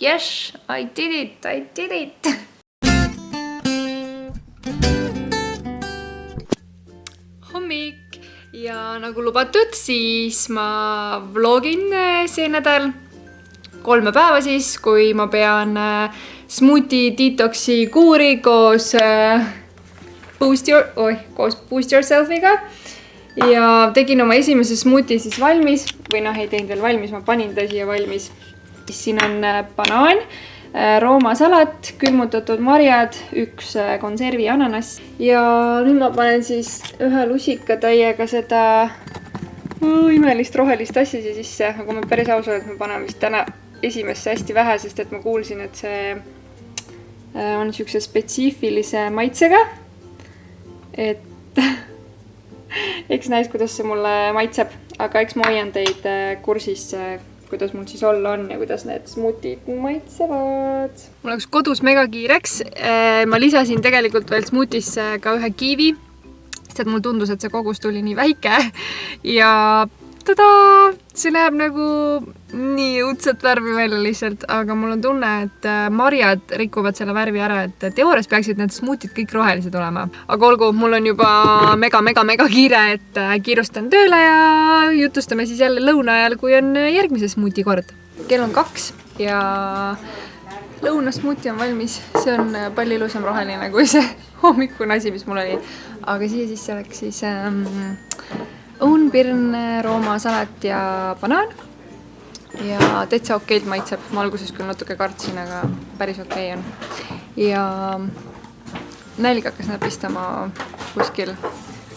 Yes, I did it! Hommik ja nagu lubatud, siis ma vlogin see nädal 3 päeva siis, kui ma pean smoothie detoxi kuuri koos Boost Yourselfiga. Ja tegin oma esimese smoothie siis valmis, või ei teinud veel valmis, ma panin ta siia valmis. Siin on banaan, roomasalat, külmutatud marjad, 1 konservi ananass. Ja nüüd ma panen siis 1 lusikatäiega seda imelist rohelist asja siia sisse. Aga ma päris aus olen, et ma panen vist täna esimesse hästi vähe, sest et ma kuulsin, et see on niisuguse spetsiifilise maitsega. Et eks näis, kuidas see mulle maitseb, aga eks ma hoian teid kursis, kuidas mul siis olla on ja kuidas need smoothied maitsevad. Mul läks kodus mega kiireks. Ma lisasin tegelikult veel smoothiesse ka 1 kiivi, sest et mul tundus, et see kogus tuli nii väike. Ja tada! See näeb nagu nii õudset värvi välja lihtsalt, aga mul on tunne, et marjad rikuvad selle värvi ära, et teoorias peaksid need smoothied kõik rohelised olema. Aga olgu, mul on juba mega kiire, et kiirustan tööle ja jutustame siis jälle lõuna ajal, kui on järgmise smoothie kord. Kell on 2 ja lõuna smoothie on valmis. See on palju ilusam roheline kui see hommikune asi, mis mul oli. Aga siia sisse läks siis õunpirn, roomasalat ja banaan. Ja täitsa okeilt maitseb. Ma alguses küll natuke kartsin, aga päris okei on. Ja nälg hakkas näpistama kuskil.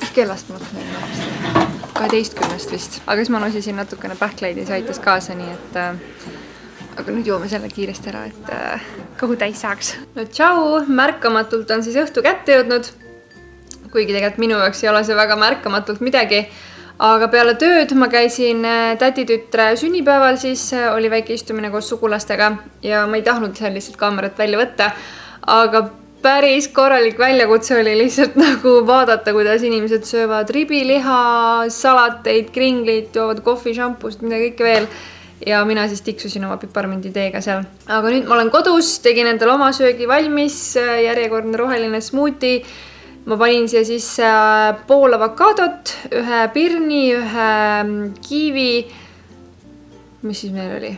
Mis kellast ma näpistama? 12 vist. Aga siis ma nosisin natukene pähkleid ja see aitas kaasa, nii et aga nüüd joome selle kiiresti ära, et kõhu täis saaks. No tšau! Märkamatult on siis õhtu kätte jõudnud. Kuigi tegelikult minu jaoks ei ole see väga märkamatult midagi. Aga peale tööd ma käisin täditütre sünnipäeval, siis oli väike istumine koos sugulastega ja ma ei tahtnud seal lihtsalt kaamerat välja võtta. Aga päris korralik väljakutse oli lihtsalt nagu vaadata, kuidas inimesed söövad ribiliha, salateid, kringlid, joovad kohvi, šampust, mida kõike veel. Ja mina siis tiksusin oma piparmünditeega seal. Aga nüüd ma olen kodus, tegin endale oma söögi valmis, järjekordne roheline smoothie. Ma panin siia sisse pool avokaadot, 1 pirni, 1 kiivi, mis siis meil oli?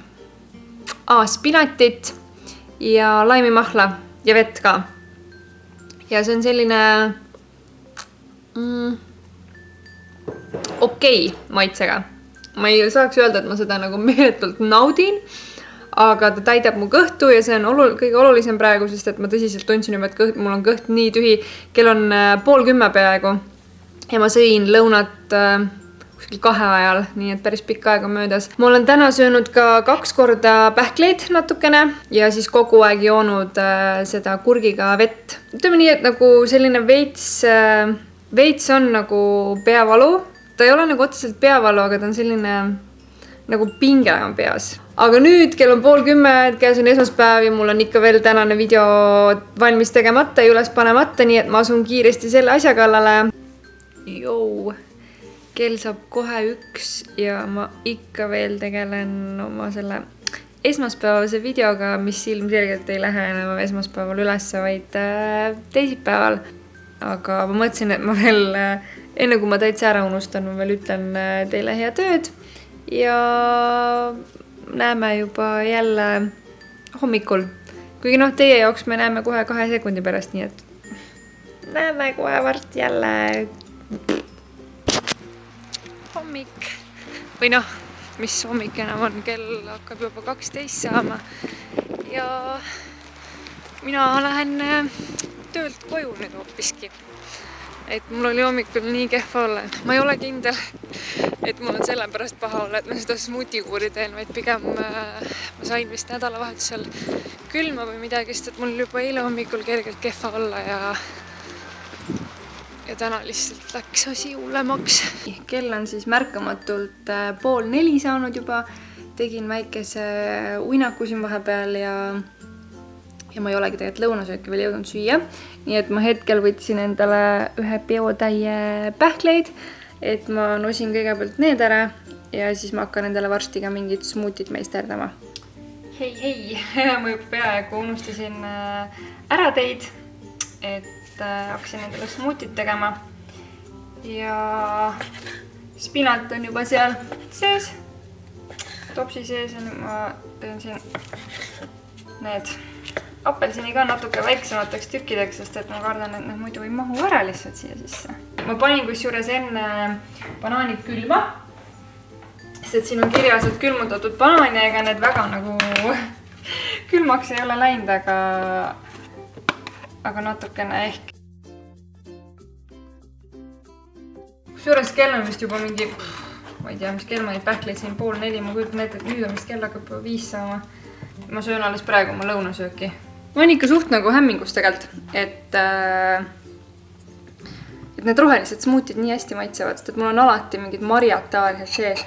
Spinatit ja laimimahla ja vett ka. Ja see on selline okei maitsega. Ma ei saaks öelda, et ma seda nagu meeletult naudin. Aga ta täidab mu kõhtu ja see on kõige olulisem praegu, sest et ma tõsiselt tundsin juba, et mul on kõht nii tühi. Kell on 9:30 peaaegu ja ma sõin lõunat kuskil 2 ajal, nii et päris pikka aega möödas. Ma olen täna söönud ka 2 korda pähkleid natukene ja siis kogu aeg joonud seda kurgiga vett. Ütleme nii, et nagu selline veits on nagu peavalu. Ta ei ole nagu otseselt peavalu, aga ta on selline nagu pinge on peas. Aga nüüd kell on 9:30, käes on esmaspäev ja mul on ikka veel tänane video valmis tegemata ja üles panemata, nii et ma asun kiiresti selle asja kallale. Kell saab kohe 1 ja ma ikka veel tegelen oma selle esmaspäevase videoga, mis ilmselgelt ei lähe enam esmaspäeval üles, vaid teisipäeval. Aga ma mõtlesin, et ma veel, enne kui ma täitsa ära unustan, ma veel ütlen teile hea tööd. Ja näeme juba jälle hommikul. Kuigi teie jaoks me näeme kohe 2 sekundi pärast, nii et näeme kohe varsti jälle hommik. Või mis hommik enam on, kell hakkab juba 12 saama. Ja mina lähen töölt koju nüüd hoopiski. Et mul oli hommikul nii kehva olla. Ma ei ole kindel, et mul on sellepärast paha olla, et ma seda smoothie kuuri teen, vaid pigem ma sain vist nädalavahetusel külma või midagi, sest et mul juba eile hommikul kergelt kehva olla ja täna lihtsalt läks asi hullemaks. Kell on siis märkamatult 3:30 saanud juba. Tegin väikese uinaku siin vahepeal ja ma ei olegi tegelikult lõunasööki veel jõudnud süüa. Nii et ma hetkel võtsin endale 1 peotäie pähkleid, et ma nosin kõigepealt need ära ja siis ma hakkan endale varsti ka mingit smoothiet meisterdama. hei, ma juba peaaegu unustasin ära teid, et hakkasin endale smuutit tegema ja spinat on juba seal sees, topsi sees ja nüüd ma teen siin need apelsini ka natuke väiksemateks tükkideks, sest et ma kardan, et need muidu ei mahu ära lihtsalt siia sisse. Ma panin kusjuures enne banaanid külma, sest et siin on kirjas, et külmutatud banaani, ega need väga nagu külmaks ei ole läinud, aga natukene ehk. Kusjuures kell on vist juba mingi, ma ei tea, mis kell ma neid pähkleid siin 3:30, ma kujutan ette, et nüüd on vist kell hakkab juba 5 saama. Ma söön alles praegu oma lõunasööki. Ma on ikka suht nagu hämmingus tegelikult, et need rohelised smuutid nii hästi maitsevad, sest et mul on alati mingid marjad tavaliselt sees.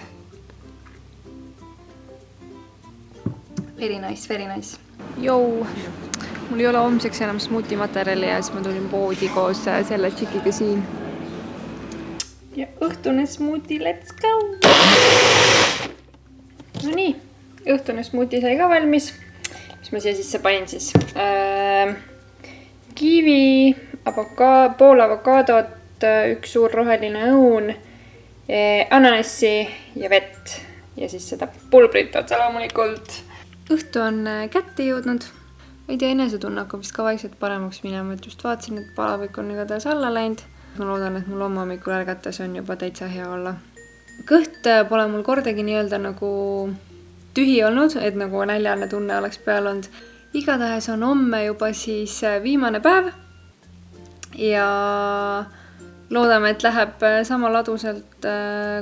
Very nice, very nice. Jou, mul ei ole homseks enam smuuti materjali ja siis ma tulin poodi koos selle tšikiga siin. Ja õhtune smuuti, let's go! No nii, õhtune smuuti sai ka valmis. Mis ma siia sisse panin siis? Kiivi, pool avokaadot, üks suur roheline õun, ananassi ja vett. Ja siis seda pulbrit otsa loomulikult. Õhtu on kätte jõudnud. Ma ei tea, enesetunne hakkab vist ka vaikselt paremaks minema, et just vaatasin, et palavik on igatahes alla läinud. Ma loodan, et mul hommikul ärgates on juba täitsa hea olla. Kõht pole mul kordagi nii-öelda nagu tühi olnud, et nagu näljane tunne oleks peal olnud. Igatahes on homme juba siis viimane päev ja loodame, et läheb sama laduselt,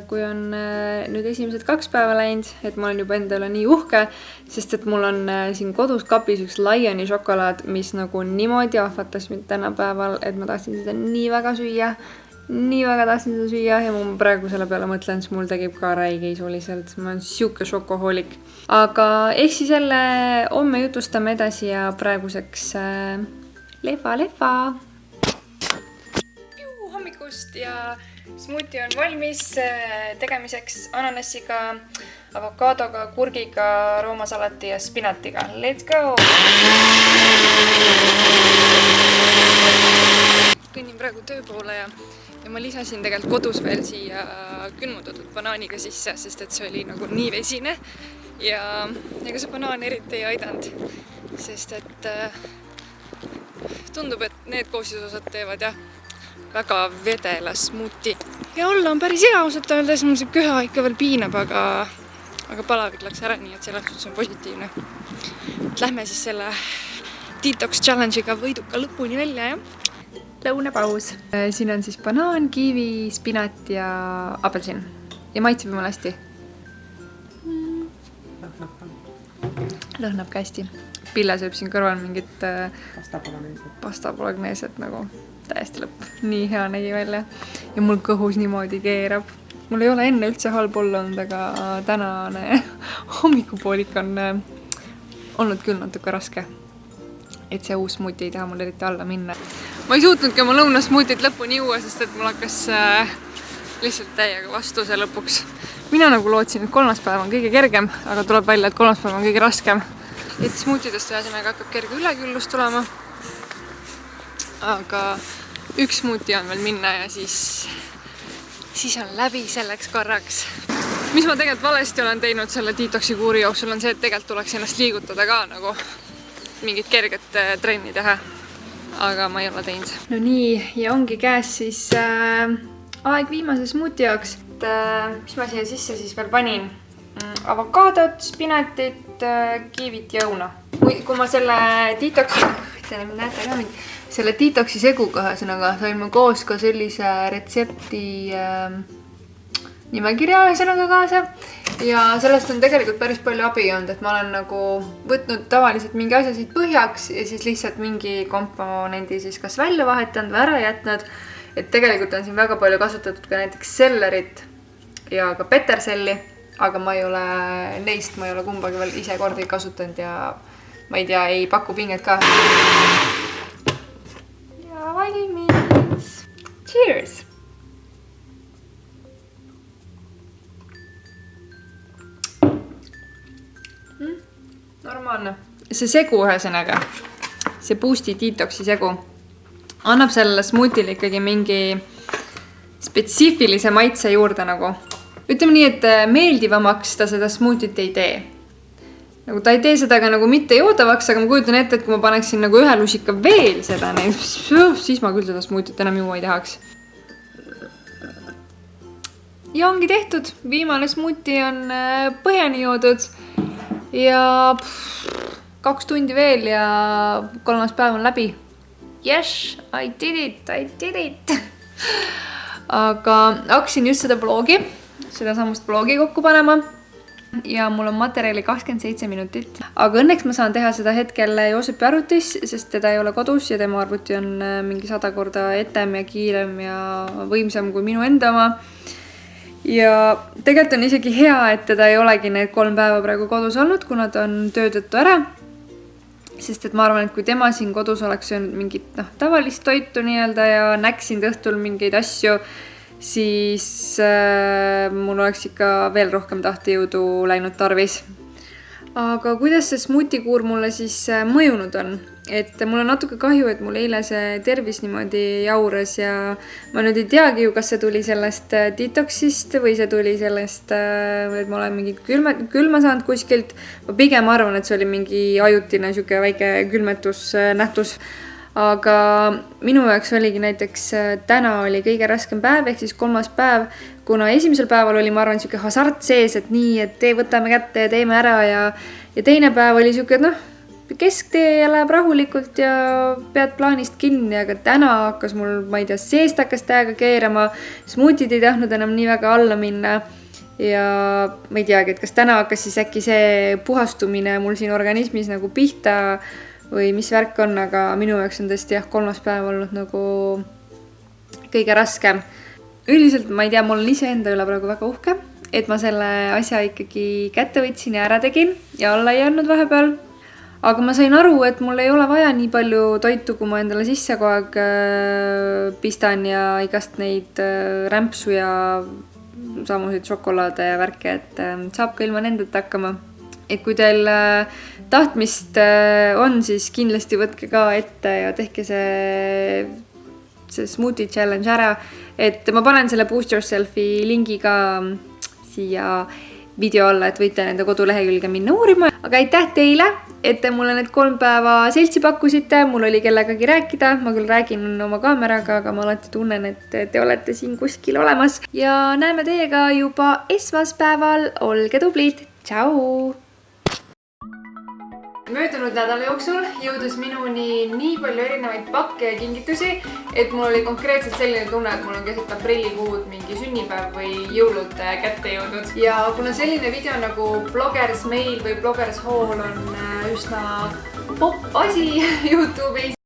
kui on nüüd esimesed 2 päeva läinud, et ma olen juba enda üle nii uhke, sest et mul on siin kodus kapis üks Lioni šokolaad, mis nagu niimoodi ahvatas mind tänapäeval, et ma tahtsin seda nii väga süüa. Nii väga tahtsin seda süüa ja ma praegu selle peale mõtlen, siis mul tegib ka räige isu lihtsalt. Ma olen siuke šokohoolik. Aga ehk siis jälle homme jutustame edasi ja praeguseks lefa! Hommikust ja smuuti on valmis tegemiseks ananassiga, avokaadoga, kurgiga, roomasalati ja spinatiga. Let's go! Kõnnin praegu töö poole ja ma lisasin tegelikult kodus veel siia külmutatud banaaniga sisse, sest et see oli nagu nii vesine ja ega see banaan eriti ei aidanud, sest et tundub, et need koostisosad teevad jah väga vedela smuuti. Ja olla on päris hea ausalt öeldes, mul see köha ikka veel piinab, aga palavik läks ära, nii et selles suhtes on positiivne. Lähme siis selle detox challenge'iga võiduka lõpuni välja, jah. Lõunapaus. Siin on siis banaan, kiivi, spinat ja apelsin. Ja maitseb jumal hästi. Lõhnab ka hästi. Pille sööb siin kõrval mingit pasta pologneeset nagu täiesti lõpp. Nii hea nägi välja. Ja mul kõhus niimoodi keerab. Mul ei ole enne üldse halb olla olnud, aga tänane hommikupoolik on olnud küll natuke raske. Et see uus smuuti ei taha mul eriti alla minna. Ma ei suutnudki oma lõunasmuutit lõpuni juua, sest et mul hakkas lihtsalt täiega vastu see lõpuks. Mina nagu lootsin, et 3. päev on kõige kergem, aga tuleb välja, et 3. päev on kõige raskem. Et smuutidest ühesõnaga hakkab kerge üleküllus tulema. Aga üks smuuti on veel minna ja siis on läbi selleks korraks. Mis ma tegelikult valesti olen teinud selle detoxi kuuri jooksul on see, et tegelikult tuleks ennast liigutada ka nagu mingit kerget trenni teha. Aga ma ei ole teinud. No nii, ja ongi käes siis aeg viimase smuuti jaoks. Mis ma siia sisse siis veel panin? Avokaadot, spinatit, kiivit ja õuna. Kui ma selle detoxi seguga ühesõnaga sain ma koos ka sellise retsepti nimekirja ühesõnaga kaasa. Ja sellest on tegelikult päris palju abi olnud, et ma olen nagu võtnud tavaliselt mingi asja siit põhjaks ja siis lihtsalt mingi komponendi siis kas välja vahetanud või ära jätnud. Et tegelikult on siin väga palju kasutatud ka näiteks sellerit ja ka peterselli, aga ma ei ole kumbagi veel ise kordagi kasutanud ja ma ei tea, ei paku pinget ka. Ja valmis! Cheers! on see segu ühesõnaga, see Boosti Detoxi segu annab sellele smootile ikkagi mingi spetsiifilise maitse juurde nagu. Ütleme nii, et meeldivamaks ta seda smoothit ei tee. Nagu ta ei tee seda ka nagu mitte joodavaks, aga ma kujutan ette, et kui ma paneksin nagu ühe lusika veel seda, siis ma küll seda smoothit enam juua ei tahaks. Ja ongi tehtud. Viimane smoothie on põhjani joodud ja 2 tundi veel ja 3. päev on läbi. Yes, I did it. Aga hakkasin just seda samust blogi kokku panema ja mul on materjali 27 minutit. Aga õnneks ma saan teha seda hetkel Joosepi arvutis, sest teda ei ole kodus ja tema arvuti on mingi 100 korda etem ja kiirem ja võimsam kui minu enda oma. Ja tegelikult on isegi hea, et teda ei olegi need 3 päeva praegu kodus olnud, kuna ta on töö tõttu ära. Sest et ma arvan, et kui tema siin kodus oleks söönud mingit tavalist toitu nii-öelda ja näksin õhtul mingeid asju, siis mul oleks ikka veel rohkem tahtejõudu läinud tarvis. Aga kuidas see smoothie-kuur mulle siis mõjunud on? Et mul on natuke kahju, et mul eile see tervis niimoodi jauras ja ma nüüd ei teagi ju, kas see tuli sellest detoxist või see tuli sellest, et ma olen mingit külma saanud kuskilt. Ma pigem arvan, et see oli mingi ajutine siuke väike külmetusnähtus. Aga minu jaoks oligi näiteks täna oli kõige raskem päev, ehk siis 3. päev, kuna esimesel päeval oli, ma arvan, siuke hasart sees, et nii, et võtame kätte ja teeme ära ja teine päev oli siuke, kesktee ja läheb rahulikult ja pead plaanist kinni, aga täna hakkas mul, ma ei tea, seest hakkas täiega keerama, smootid ei tahtnud enam nii väga alla minna ja ma ei teagi, et kas täna hakkas siis äkki see puhastumine mul siin organismis nagu pihta või mis värk on, aga minu jaoks on tõesti 3. päev olnud nagu kõige raskem. Üldiselt ma ei tea, mul on ise enda üle praegu väga uhke, et ma selle asja ikkagi kätte võtsin ja ära tegin ja alla ei andnud vahepeal. Aga ma sain aru, et mul ei ole vaja nii palju toitu, kui ma endale sisse kogu aeg pistan ja igast neid rämpsu ja samusid šokolaade ja värke, et saab ka ilma nendeta hakkama. Et kui teil tahtmist on, siis kindlasti võtke ka ette ja tehke see smoothie challenge ära. Et ma panen selle Boost Yourselfi lingi ka siia video alla, et võite nende kodulehekülge minna uurima. Aga aitäh teile, et te mulle need 3 päeva seltsi pakkusite. Mul oli kellegagi rääkida. Ma küll räägin oma kaameraga, aga ma alati tunnen, et te olete siin kuskil olemas. Ja näeme teiega juba esmaspäeval. Olge tublid. Tšau! Möödunud nädala jooksul jõudis minuni nii palju erinevaid pakke ja kingitusi, et mul oli konkreetselt selline tunne, et mul on keset aprillikuud mingi sünnipäev või jõulud kätte jõudnud. Ja kuna selline video nagu Bloggers Mail või Bloggers Haul on üsna popp asi YouTube'is,